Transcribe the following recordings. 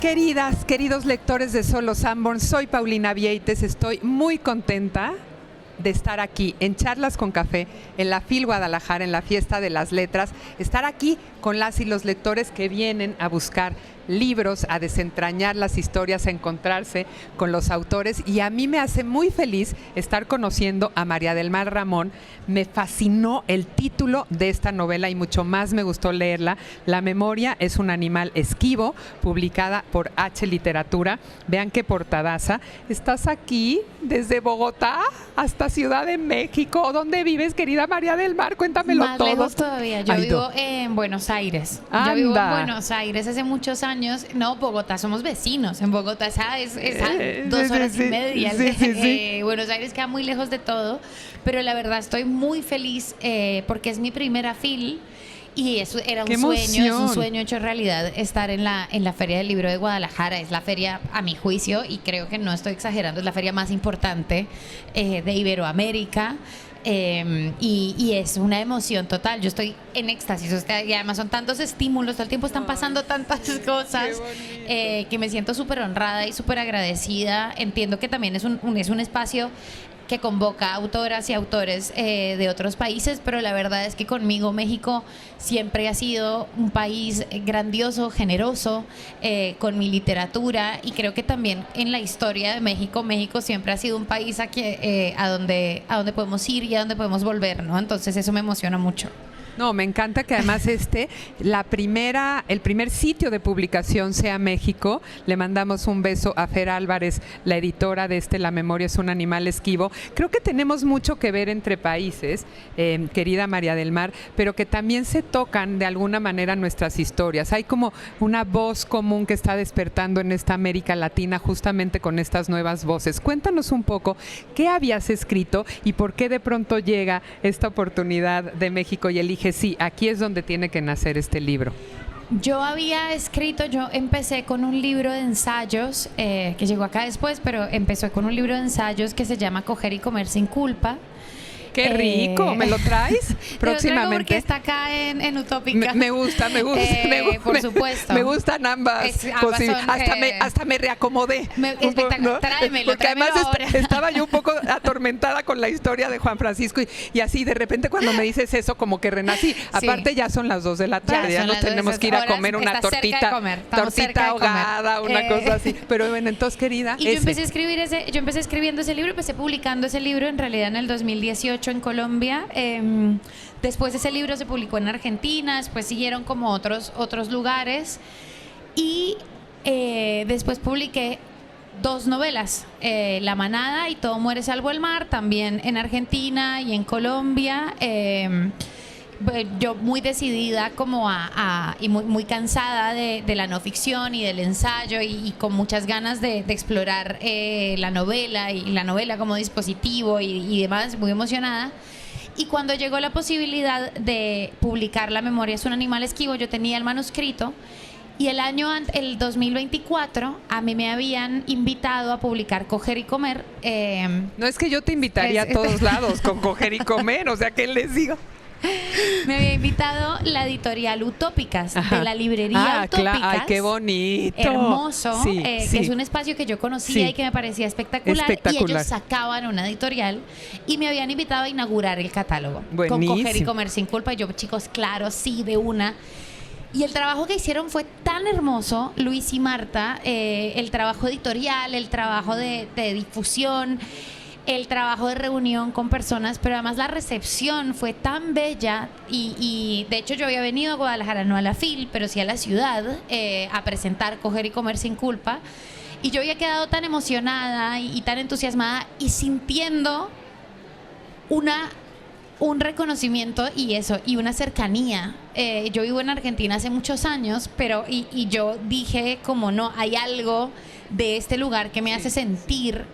Queridas, queridos lectores de Solo Sanborns, soy Paulina Vieites, estoy muy contenta de estar aquí en Charlas con Café, en la FIL Guadalajara, en la Fiesta de las Letras, estar aquí con las y los lectores que vienen a buscar libros, a desentrañar las historias, a encontrarse con los autores, y a mí me hace muy feliz estar conociendo a María del Mar Ramón. Me fascinó el título de esta novela y mucho más me gustó leerla. La memoria es un animal esquivo, publicada por H Literatura. Vean qué portadaza. Estás aquí desde Bogotá hasta Ciudad de México. ¿Dónde vives, querida María del Mar? Cuéntamelo más todo. Más lejos todavía. Yo vivo en Buenos Aires. Anda. Yo vivo en Buenos Aires hace muchos años. No, Bogotá, somos vecinos. En Bogotá es a 2 horas y media. Buenos Aires queda muy lejos de todo. Pero la verdad estoy muy feliz porque es mi primera FIL. Y eso era un sueño, es un sueño hecho realidad estar en la Feria del Libro de Guadalajara. Es la feria, a mi juicio, y creo que no estoy exagerando, es la feria más importante de Iberoamérica. Y es una emoción total. Yo estoy en éxtasis, y además son tantos estímulos, todo el tiempo están pasando tantas cosas que me siento súper honrada y súper agradecida. Entiendo que también es un espacio que convoca autoras y autores de otros países, pero la verdad es que conmigo México siempre ha sido un país grandioso, generoso, con mi literatura, y creo que también en la historia de México siempre ha sido un país a donde podemos ir y a donde podemos volver, ¿no? Entonces eso me emociona mucho. No, me encanta que además el primer sitio de publicación sea México. Le mandamos un beso a Fer Álvarez, la editora de La memoria es un animal esquivo. Creo que tenemos mucho que ver entre países, querida María del Mar, pero que también se tocan de alguna manera nuestras historias. Hay como una voz común que está despertando en esta América Latina justamente con estas nuevas voces. Cuéntanos un poco qué habías escrito y por qué de pronto llega esta oportunidad de México y elige sí, aquí es donde tiene que nacer este libro. Yo empecé con un libro de ensayos que llegó acá después, pero empezó con un libro de ensayos que se llama Coger y comer sin culpa. ¡Qué rico! ¿Me lo traes próximamente? Porque está acá en Utópica. Me gusta. Por supuesto. Me gustan ambas. Hasta me reacomodé. Espectacular. ¿No? Tráemelo además ahora. Estaba yo un poco atormentada con la historia de Juan Francisco y así de repente cuando me dices eso como que renací. Aparte ya son las 2 de la tarde, ya nos tenemos que ir a comer una tortita ahogada, una cosa así. Pero bueno, entonces, querida. Y yo empecé escribiendo ese libro, empecé publicando ese libro en realidad en el 2018 en Colombia. Después ese libro se publicó en Argentina, después siguieron como otros lugares, y después publiqué 2 novelas, La manada y Todo muere salvo el mar, también en Argentina y en Colombia. Yo muy decidida como y muy cansada de la no ficción y del ensayo, y con muchas ganas de explorar la novela y la novela como dispositivo y demás, muy emocionada. Y cuando llegó la posibilidad de publicar La memoria es un animal esquivo, yo tenía el manuscrito, y el 2024 a mí me habían invitado a publicar Coger y comer. No es que yo te invitaría a todos lados con Coger y comer, o sea, ¿qué les digo? Me había invitado la editorial Utópicas, de la librería Utópicas. ¡Ay, qué bonito! Hermoso, que es un espacio que yo conocía y que me parecía espectacular. Y ellos sacaban una editorial y me habían invitado a inaugurar el catálogo. Buenísimo. Con Coger y comer sin culpa. Y yo, chicos, claro, sí, de una. Y el trabajo que hicieron fue tan hermoso, Luis y Marta, el trabajo editorial, el trabajo de difusión, el trabajo de reunión con personas, pero además la recepción fue tan bella, y de hecho yo había venido a Guadalajara, no a la FIL, pero sí a la ciudad, a presentar Coger y comer sin culpa, y yo había quedado tan emocionada y tan entusiasmada y sintiendo un reconocimiento y una cercanía. Yo vivo en Argentina hace muchos años, pero y yo dije como no, hay algo de este lugar que me hace sentir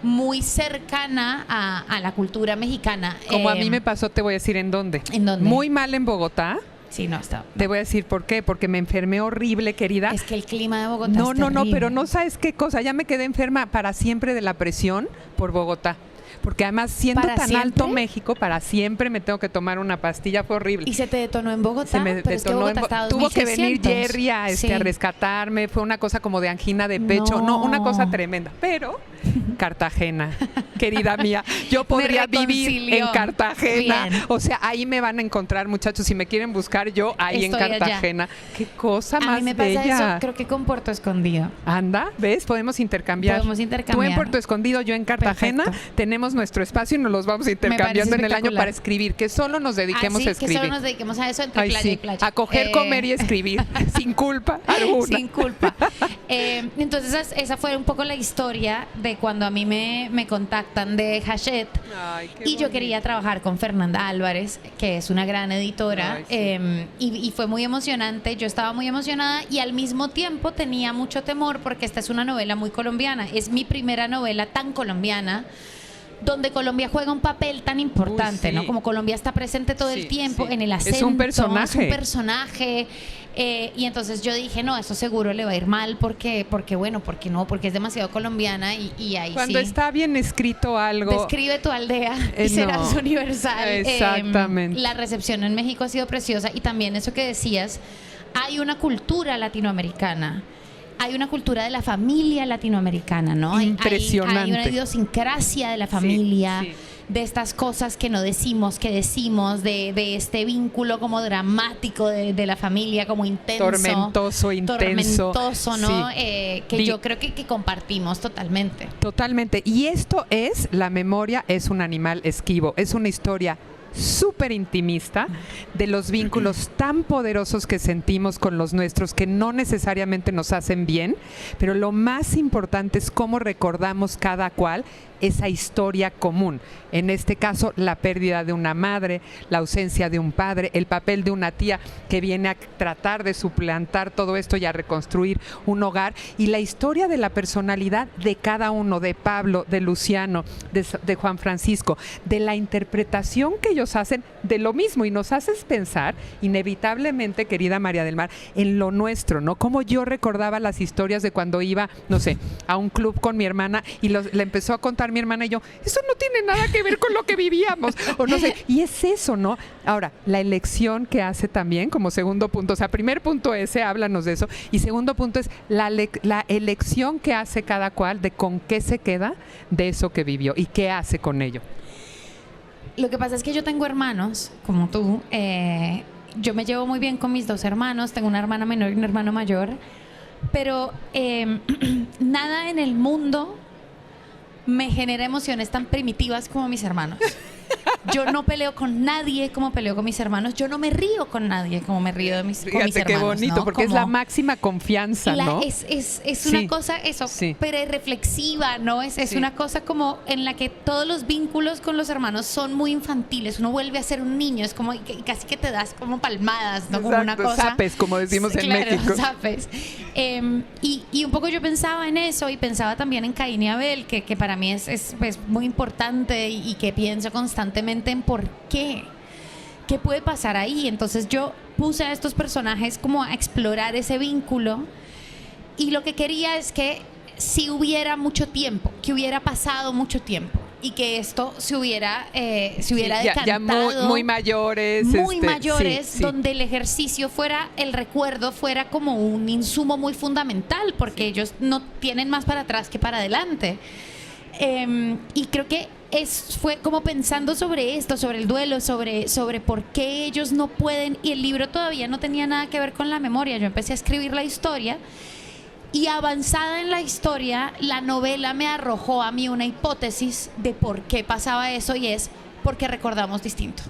muy cercana a la cultura mexicana. Como a mí me pasó, te voy a decir en dónde. ¿En dónde? Muy mal en Bogotá. Sí, no está. Te voy a decir por qué, porque me enfermé horrible, querida. Es que el clima de Bogotá es terrible. No, pero no sabes qué cosa, ya me quedé enferma para siempre de la presión por Bogotá. porque además siendo ¿Para tan siempre? alto México, para siempre me tengo que tomar una pastilla, fue horrible. ¿Y se te detonó en Bogotá? Se me Pero es que detonó Bogotá está a tuvo que venir 2600. Jerry a Sí. rescatarme, fue una cosa como de angina de pecho, no, una cosa tremenda, pero Cartagena, querida mía, yo podría vivir reconcilió. en Cartagena, Bien. o sea, ahí me van a encontrar, muchachos, si me quieren buscar yo ahí Estoy en Cartagena. Qué cosa A más mí me pasa bella. eso, creo que con Puerto Escondido. Anda, ¿ves? Podemos intercambiar. Podemos intercambiar. Tú en Puerto Escondido, yo en Cartagena. Perfecto. Tenemos nuestro espacio y nos los vamos intercambiando en el año espectacular. para escribir, que solo nos dediquemos Así a escribir. que solo nos dediquemos a eso entre Ay, playa sí, y playa. a coger, comer y escribir, sin culpa alguna. Sin culpa. Entonces, esa fue un poco la historia de cuando a mí me contactan de Hachette. Ay, qué Y yo bonito. quería trabajar con Fernanda Álvarez, que es una gran editora, Ay, sí. y fue muy emocionante. Yo estaba muy emocionada y al mismo tiempo tenía mucho temor porque esta es una novela muy colombiana. Es mi primera novela tan colombiana, donde Colombia juega un papel tan importante, Uy, sí. ¿no? Como Colombia está presente todo el Sí, tiempo sí. en el Es acento. un personaje. Es un personaje. Y entonces yo dije, no, eso seguro le va a ir mal porque bueno, porque no, porque es demasiado colombiana y ahí Cuando sí. está bien escrito algo. Describe tu aldea y No. serás universal. Exactamente. La recepción en México ha sido preciosa y también eso que decías, hay una cultura latinoamericana. Hay una cultura de la familia latinoamericana, ¿no? Impresionante. Hay una idiosincrasia de la familia, sí. de estas cosas que no decimos, que decimos, de este vínculo como dramático de la familia, como intenso. Tormentoso, intenso. Tormentoso, ¿no? Sí. Que yo creo que compartimos totalmente. Totalmente. Y esto es, la memoria es un animal esquivo, es una historia súper intimista de los vínculos tan poderosos que sentimos con los nuestros, que no necesariamente nos hacen bien, pero lo más importante es cómo recordamos cada cual esa historia común. En este caso, la pérdida de una madre, la ausencia de un padre, el papel de una tía que viene a tratar de suplantar todo esto y a reconstruir un hogar, y la historia de la personalidad de cada uno, de Pablo, de Luciano, de Juan Francisco, de la interpretación que ellos hacen de lo mismo, y nos haces pensar inevitablemente, querida María del Mar, en lo nuestro, ¿no? Como yo recordaba las historias de cuando iba, no sé, a un club con mi hermana y le empezó a contar mi hermana y yo, eso no tiene nada que ver con lo que vivíamos, o no sé, y es eso, ¿no? Ahora, la elección que hace también como segundo punto, o sea, primer punto ese, háblanos de eso, y segundo punto es la elección que hace cada cual de con qué se queda de eso que vivió y qué hace con ello. Lo que pasa es que yo tengo hermanos, como tú. Yo me llevo muy bien con mis dos hermanos. Tengo una hermana menor y un hermano mayor. Pero nada en el mundo me genera emociones tan primitivas como mis hermanos. Yo no peleo con nadie como peleo con mis hermanos. Yo no me río con nadie como me río con mis hermanos. Fíjate qué bonito, ¿no? porque Como es la máxima confianza, ¿no? Es Sí. una cosa, eso, Sí. pero es reflexiva, ¿no? Es Sí. una cosa como en la que todos los vínculos con los hermanos son muy infantiles. Uno vuelve a ser un niño, es como y casi que te das como palmadas, ¿no? Como una Exacto, cosa. zapes, como decimos en Claro, México. zapes. Y un poco yo pensaba en eso y pensaba también en Caín y Abel, que para mí es muy importante y que pienso constantemente en por qué. ¿Qué puede pasar ahí? Entonces yo puse a estos personajes como a explorar ese vínculo y lo que quería es que si hubiera mucho tiempo, que hubiera pasado mucho tiempo y que esto se hubiera decantado. Ya muy mayores. Muy mayores, sí. donde el ejercicio fuera, el recuerdo fuera como un insumo muy fundamental, porque ellos no tienen más para atrás que para adelante. Y creo que fue como pensando sobre esto, sobre el duelo, sobre por qué ellos no pueden, y el libro todavía no tenía nada que ver con la memoria. Yo empecé a escribir la historia y avanzada en la historia, la novela me arrojó a mí una hipótesis de por qué pasaba eso, y es porque recordamos distinto.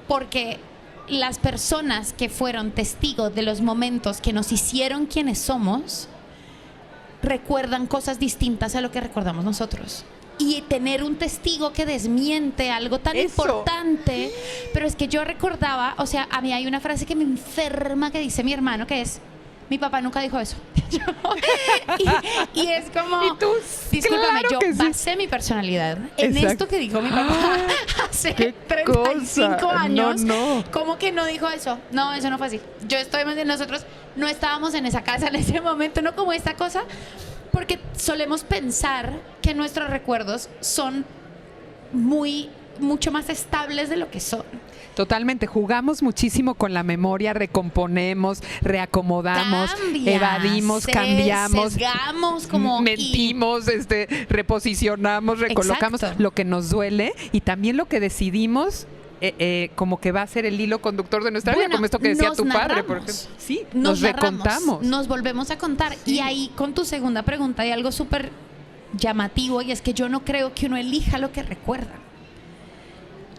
Porque las personas que fueron testigos de los momentos que nos hicieron quienes somos recuerdan cosas distintas a lo que recordamos nosotros. Y tener un testigo que desmiente algo tan importante, pero es que yo recordaba, o sea, a mí hay una frase que me enferma que dice mi hermano, que es: mi papá nunca dijo eso. y es como, ¿Y tú? discúlpame, Claro yo que sí. basé mi personalidad en Exacto. esto que dijo mi papá hace qué 35 cosa. años. No. ¿Cómo que no dijo eso? No, eso no fue así. Nosotros no estábamos en esa casa en ese momento, no como esta cosa, porque solemos pensar que nuestros recuerdos son mucho más estables de lo que son. Totalmente, jugamos muchísimo con la memoria, recomponemos, reacomodamos, evadimos, cambiamos, sesgamos, como mentimos, reposicionamos, recolocamos. Exacto. Lo que nos duele y también lo que decidimos como que va a ser el hilo conductor de nuestra vida, como esto que decía tu padre, por ejemplo. Sí, nos recontamos. Nos volvemos a contar. Sí. Y ahí con tu segunda pregunta hay algo súper llamativo, y es que yo no creo que uno elija lo que recuerda.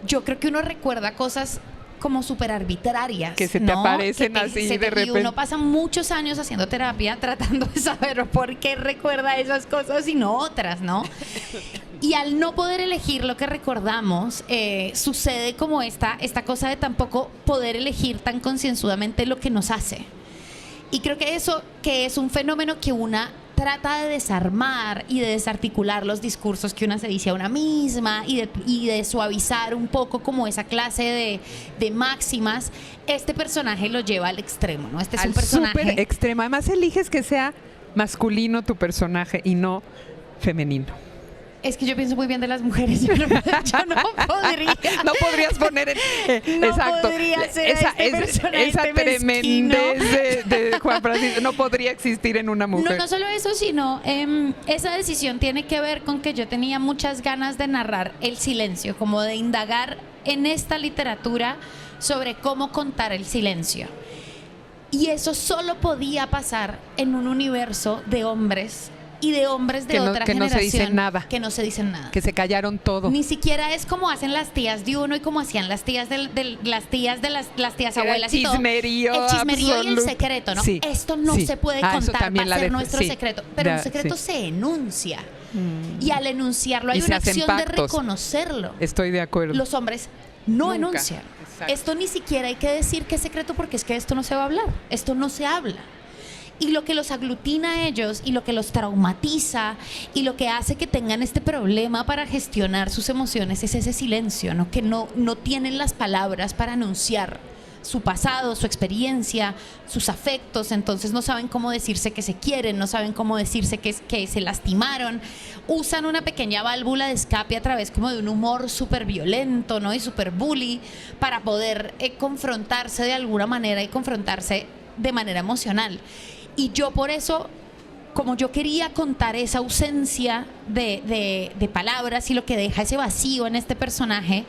Yo creo que uno recuerda cosas como súper arbitrarias. Que se te aparecen así de repente. Y uno pasa muchos años haciendo terapia tratando de saber por qué recuerda esas cosas y no otras, ¿no? Y al no poder elegir lo que recordamos, sucede como esta cosa de tampoco poder elegir tan concienzudamente lo que nos hace. Y creo que eso, que es un fenómeno que una trata de desarmar y de desarticular los discursos que una se dice a una misma y de suavizar un poco como esa clase de máximas. Este personaje lo lleva al extremo, ¿no? Este es un personaje súper extremo. Además eliges que sea masculino tu personaje y no femenino. Es que yo pienso muy bien de las mujeres. Yo no podría. No podrías poner no exacto. podría ser esa tremendez de Juan Francisco. No podría existir en una mujer. No solo eso, sino esa decisión tiene que ver con que yo tenía muchas ganas de narrar el silencio, como de indagar en esta literatura sobre cómo contar el silencio. Y eso solo podía pasar en un universo de hombres y de hombres de otra generación. Que no se dicen nada. Que no se dicen nada. Que se callaron todo. Ni siquiera es como hacen las tías de uno y como hacían las tías las tías abuelas y todo. El chismerío y el secreto, ¿no? Sí, esto no se puede contar, va a ser nuestro secreto. Pero un secreto se enuncia. Y al enunciarlo hay una acción de reconocerlo. Estoy de acuerdo. Los hombres no enuncian. Exacto. Esto ni siquiera hay que decir que es secreto, porque es que esto no se va a hablar. Esto no se habla. Y lo que los aglutina a ellos y lo que los traumatiza y lo que hace que tengan este problema para gestionar sus emociones es ese silencio, ¿no? Que no tienen las palabras para anunciar su pasado, su experiencia, sus afectos. Entonces no saben cómo decirse que se quieren, no saben cómo decirse que se lastimaron. Usan una pequeña válvula de escape a través como de un humor súper violento, ¿no? Y súper bully para poder confrontarse de alguna manera y confrontarse de manera emocional. Y yo por eso, como yo quería contar esa ausencia de palabras y lo que deja ese vacío en este personaje,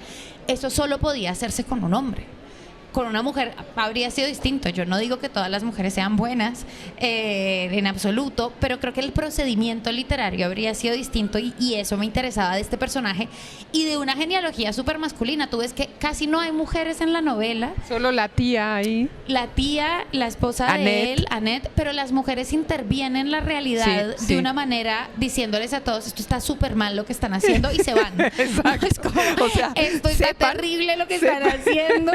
eso solo podía hacerse con un hombre. Con una mujer habría sido distinto. Yo no digo que todas las mujeres sean buenas en absoluto, pero creo que el procedimiento literario habría sido distinto y eso me interesaba de este personaje y de una genealogía súper masculina. Tú ves que casi no hay mujeres en la novela. Solo la tía ahí. La tía, la esposa de él, Annette, pero las mujeres intervienen en la realidad de una manera diciéndoles a todos, esto está súper mal lo que están haciendo, y se van. Exacto. Es como, o sea, esto está terrible lo que están haciendo.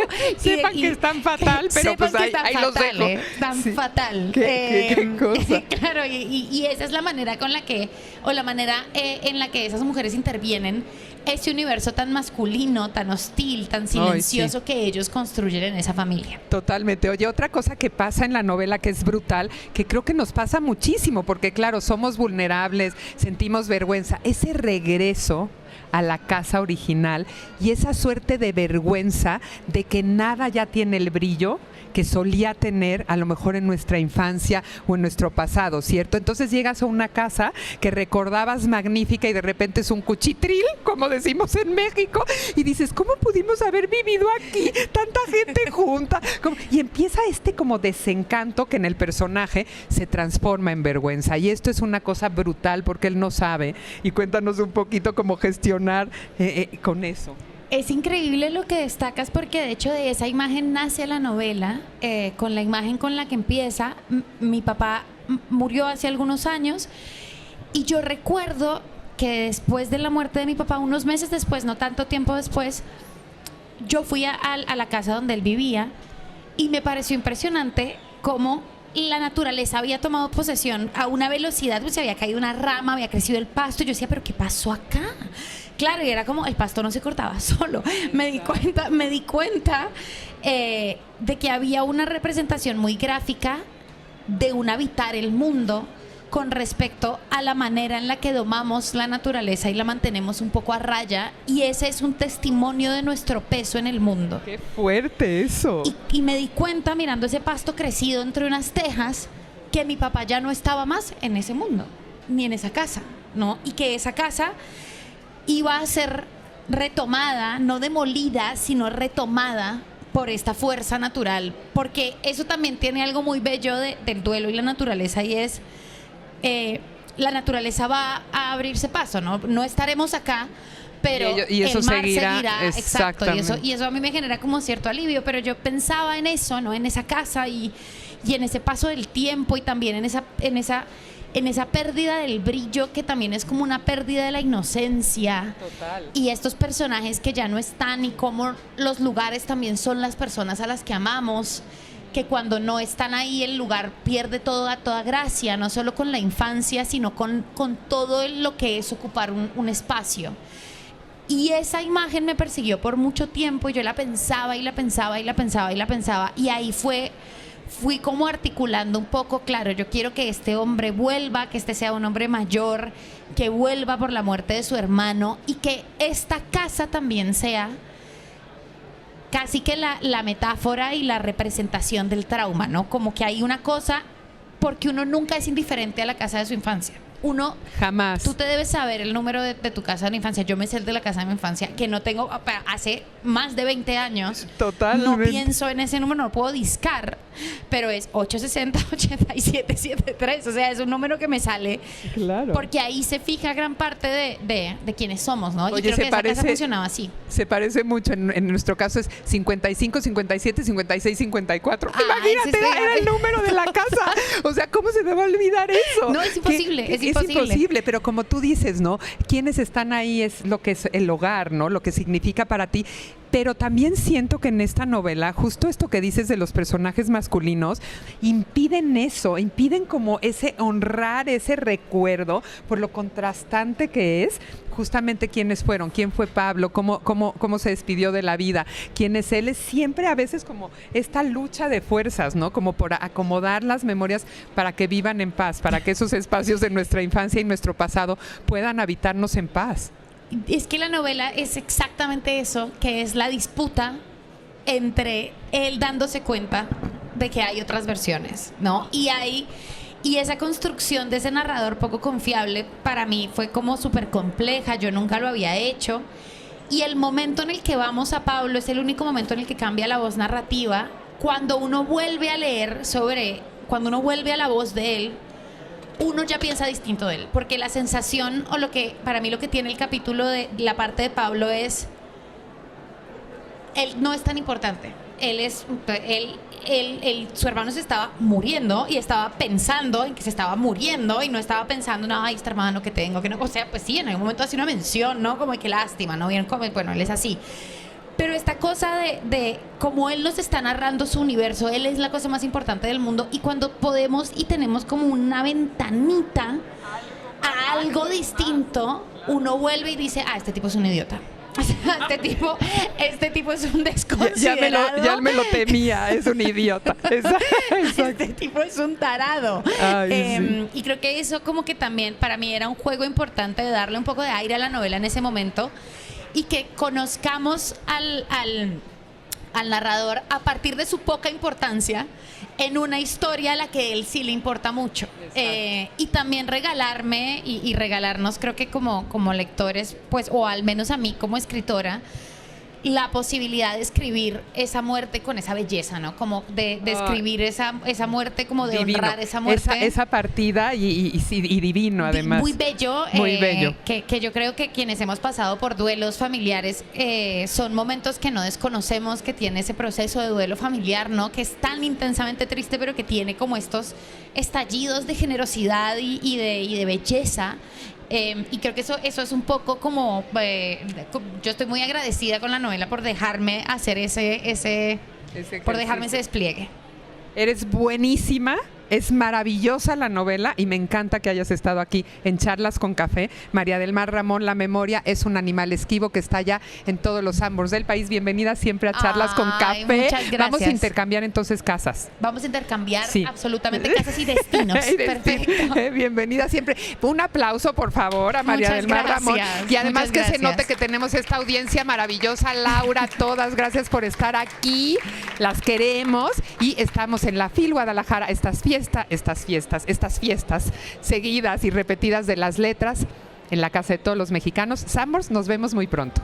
Que es tan fatal, pero pues ahí los dejo. Tan fatal. ¿Qué cosa? Claro, y esa es la manera con la que, o la manera en la que esas mujeres intervienen ese universo tan masculino, tan hostil, tan silencioso que ellos construyen en esa familia. Totalmente. Oye, otra cosa que pasa en la novela que es brutal, que creo que nos pasa muchísimo, porque claro, somos vulnerables, sentimos vergüenza. Ese regreso a la casa original y esa suerte de vergüenza de que nada ya tiene el brillo que solía tener a lo mejor en nuestra infancia o en nuestro pasado, ¿cierto? Entonces llegas a una casa que recordabas magnífica y de repente es un cuchitril, como decimos en México, y dices, ¿cómo pudimos haber vivido aquí? Tanta gente junta. Y empieza como desencanto que en el personaje se transforma en vergüenza. Y esto es una cosa brutal porque él no sabe. Y cuéntanos un poquito cómo gestionar con eso. Es increíble lo que destacas, porque de hecho de esa imagen nace la novela, con la imagen con la que empieza. Mi papá murió hace algunos años y yo recuerdo que después de la muerte de mi papá, unos meses después, no tanto tiempo después, yo fui a la casa donde él vivía y me pareció impresionante cómo la naturaleza había tomado posesión a una velocidad, pues se había caído una rama, había crecido el pasto, y yo decía, ¿pero qué pasó acá? Claro, y era como el pasto no se cortaba solo. Me di cuenta de que había una representación muy gráfica de un habitar el mundo con respecto a la manera en la que domamos la naturaleza y la mantenemos un poco a raya, y ese es un testimonio de nuestro peso en el mundo. ¡Qué fuerte eso! Y me di cuenta mirando ese pasto crecido entre unas tejas que mi papá ya no estaba más en ese mundo, ni en esa casa, ¿no? Y que esa casa iba a ser retomada, no demolida, sino retomada por esta fuerza natural, porque eso también tiene algo muy bello del duelo y la naturaleza, y es la naturaleza va a abrirse paso, ¿no? No estaremos acá, pero y eso el mar seguirá, exacto, y eso a mí me genera como cierto alivio, pero yo pensaba en eso, ¿no? En esa casa y en ese paso del tiempo, y también en esa pérdida del brillo, que también es como una pérdida de la inocencia. Total. Y estos personajes que ya no están, y cómo los lugares también son las personas a las que amamos, que cuando no están ahí el lugar pierde toda gracia, no solo con la infancia, sino con todo lo que es ocupar un espacio. Y esa imagen me persiguió por mucho tiempo, y yo la pensaba y la pensaba y la pensaba y la pensaba, y ahí fui como articulando un poco, claro, yo quiero que este hombre vuelva, que este sea un hombre mayor, que vuelva por la muerte de su hermano, y que esta casa también sea casi que la metáfora y la representación del trauma, ¿no? Como que hay una cosa, porque uno nunca es indiferente a la casa de su infancia. Uno jamás. Tú te debes saber el número de tu casa de la infancia. Yo me sé el de la casa de mi infancia, que no tengo hace más de 20 años. Totalmente. No pienso en ese número, no lo puedo discar, pero es 860-8773. O sea, es un número que me sale. Claro. Porque ahí se fija gran parte de quienes somos, ¿no? Oye, y creo que esa casa funcionaba así. Se parece mucho. En nuestro caso es 55, 57, 56, 54. Ah, Imagínate, era el número de la casa. O sea, ¿cómo se me va a olvidar eso? No, es imposible, es imposible, pero como tú dices, ¿no? Quienes están ahí es lo que es el hogar, ¿no? Lo que significa para ti. Pero también siento que en esta novela, justo esto que dices de los personajes masculinos, impiden eso, impiden como ese honrar, ese recuerdo, por lo contrastante que es, justamente quiénes fueron, quién fue Pablo, cómo se despidió de la vida, quién es él. Es siempre a veces como esta lucha de fuerzas, ¿no? Como por acomodar las memorias para que vivan en paz, para que esos espacios de nuestra infancia y nuestro pasado puedan habitarnos en paz. Es que la novela es exactamente eso, que es la disputa entre él dándose cuenta de que hay otras versiones, ¿no? Y esa construcción de ese narrador poco confiable para mí fue como súper compleja, yo nunca lo había hecho. Y el momento en el que vamos a Pablo es el único momento en el que cambia la voz narrativa. Cuando uno vuelve a leer cuando uno vuelve a la voz de él, uno ya piensa distinto de él, porque la sensación, o para mí lo que tiene el capítulo de la parte de Pablo es, él no es tan importante, su hermano se estaba muriendo y estaba pensando en que se estaba muriendo, y no estaba pensando, no, ay, este hermano que tengo, que no, o sea, pues sí, en algún momento hace una mención, ¿no? Como que lástima, ¿no? Bien, como, bueno, él es así. Pero esta cosa de cómo él nos está narrando su universo, él es la cosa más importante del mundo, y cuando podemos y tenemos como una ventanita a algo distinto, uno vuelve y dice, este tipo es un idiota. Este tipo es un desconsiderado. Ya me lo temía, es un idiota. Este tipo es un tarado. Ay, sí. Y creo que eso como que también para mí era un juego importante de darle un poco de aire a la novela en ese momento, y que conozcamos al narrador a partir de su poca importancia en una historia a la que él sí le importa mucho. Y también regalarme y regalarnos, creo que como lectores, pues, o al menos a mí como escritora, la posibilidad de escribir esa muerte con esa belleza, ¿no? Como de escribir esa muerte, como de divino. Honrar esa muerte. Esa partida y divino, además. Muy bello. Muy bello. Que yo creo que quienes hemos pasado por duelos familiares son momentos que no desconocemos, que tiene ese proceso de duelo familiar, ¿no? Que es tan intensamente triste, pero que tiene como estos estallidos de generosidad y de belleza. Y creo que eso es un poco como yo estoy muy agradecida con la novela por dejarme hacer ese despliegue. Eres buenísima Es maravillosa la novela y me encanta que hayas estado aquí en Charlas con Café. María del Mar Ramón, la memoria es un animal esquivo que está ya en todos los Sanborns del país. Bienvenida siempre a Charlas con Café. Muchas gracias. Vamos a intercambiar entonces casas. Vamos a intercambiar absolutamente casas y destinos. Perfecto. Bienvenida siempre. Un aplauso, por favor, a María del Mar Ramón. Y además que se note que tenemos esta audiencia maravillosa. Laura, todas, gracias por estar aquí. Las queremos y estamos en la FIL Guadalajara. Estas fiestas seguidas y repetidas de las letras en la casa de todos los mexicanos. Sanborns, nos vemos muy pronto.